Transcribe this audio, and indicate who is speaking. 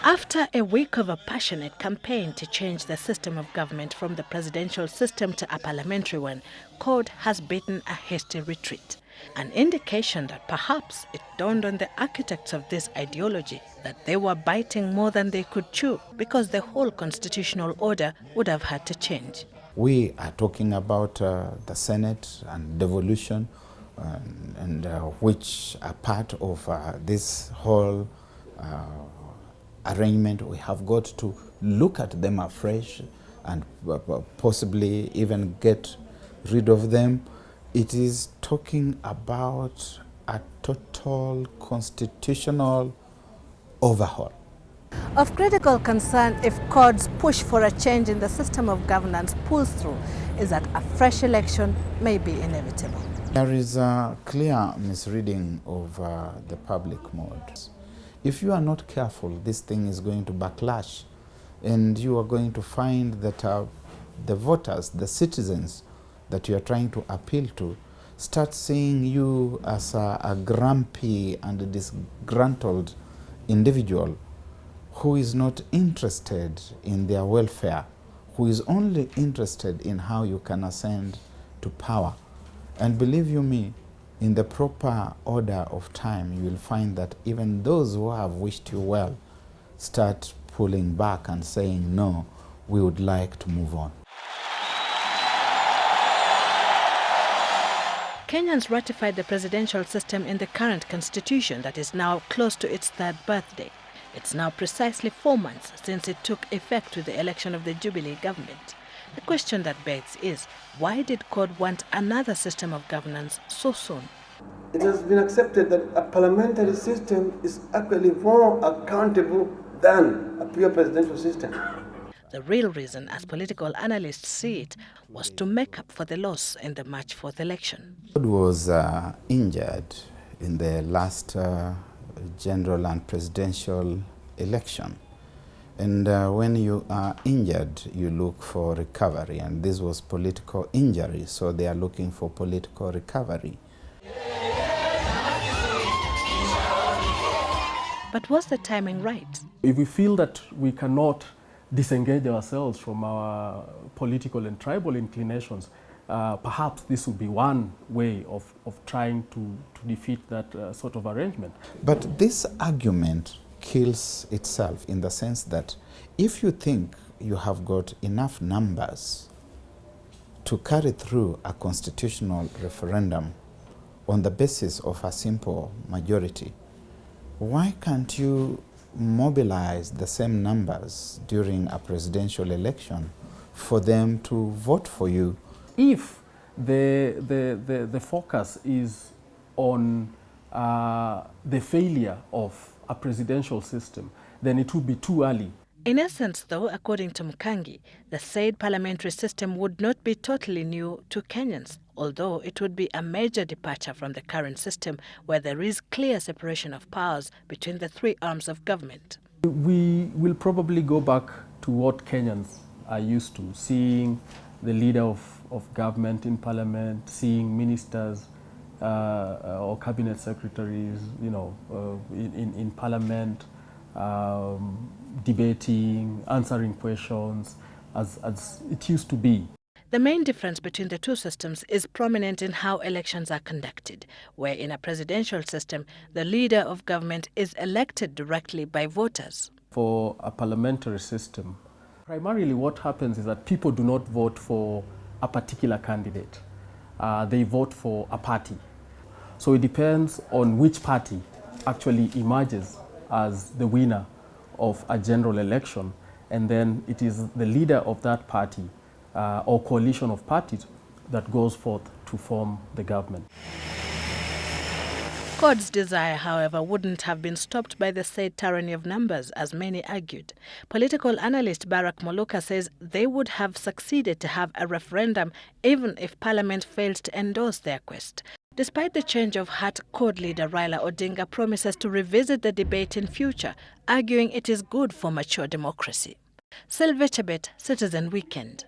Speaker 1: After a week of a passionate campaign to change the system of government from the presidential system to a parliamentary one, CORD has beaten a hasty retreat. An indication that perhaps it dawned on the architects of this ideology that they were biting more than they could chew because the whole constitutional order would have had to change.
Speaker 2: We are talking about the Senate and devolution, which are part of this whole arrangement. We have got to look at them afresh and possibly even get rid of them. It is talking about a total constitutional overhaul.
Speaker 1: Of critical concern if CORD's push for a change in the system of governance pulls through is that a fresh election may be inevitable.
Speaker 2: There is a clear misreading of the public mood. If you are not careful, this thing is going to backlash, and you are going to find that the voters, the citizens that you are trying to appeal to, start seeing you as a grumpy and disgruntled individual who is not interested in their welfare, who is only interested in how you can ascend to power. And believe you me, in the proper order of time, you will find that even those who have wished you well start pulling back and saying, no, we would like to move on.
Speaker 1: Kenyans ratified the presidential system in the current constitution that is now close to its third birthday. It's now precisely 4 months since it took effect with the election of the Jubilee government. The question that begs is, why did CORD want another system of governance so soon?
Speaker 3: It has been accepted that a parliamentary system is actually more accountable than a pure presidential system.
Speaker 1: The real reason, as political analysts see it, was to make up for the loss in the March 4th election.
Speaker 2: CORD was injured in the last general and presidential election. And when you are injured, you look for recovery, and this was political injury, so they are looking for political recovery.
Speaker 1: But was the timing right?
Speaker 4: If we feel that we cannot disengage ourselves from our political and tribal inclinations, perhaps this would be one way of trying to defeat that sort of arrangement.
Speaker 2: But this argument kills itself in the sense that if you think you have got enough numbers to carry through a constitutional referendum on the basis of a simple majority, why can't you mobilize the same numbers during a presidential election for them to vote for you?
Speaker 4: If the focus is on the failure of a presidential system, then it would be too early.
Speaker 1: In essence, though, according to Mkangi, the said parliamentary system would not be totally new to Kenyans, although it would be a major departure from the current system where there is clear separation of powers between the three arms of government.
Speaker 4: We will probably go back to what Kenyans are used to, seeing the leader of government in parliament, seeing ministers or cabinet secretaries, in parliament, debating, answering questions, as it used to be.
Speaker 1: The main difference between the two systems is prominent in how elections are conducted, where in a presidential system, the leader of government is elected directly by voters.
Speaker 4: For a parliamentary system, primarily what happens is that people do not vote for a particular candidate. They vote for a party. So it depends on which party actually emerges as the winner of a general election, and then it is the leader of that party or coalition of parties that goes forth to form the government.
Speaker 1: CORD's desire, however, wouldn't have been stopped by the said tyranny of numbers, as many argued. Political analyst Barack Moluka says they would have succeeded to have a referendum even if Parliament failed to endorse their quest. Despite the change of heart, CORD leader Raila Odinga promises to revisit the debate in future, arguing it is good for mature democracy. Sylvia Chebet, Citizen Weekend.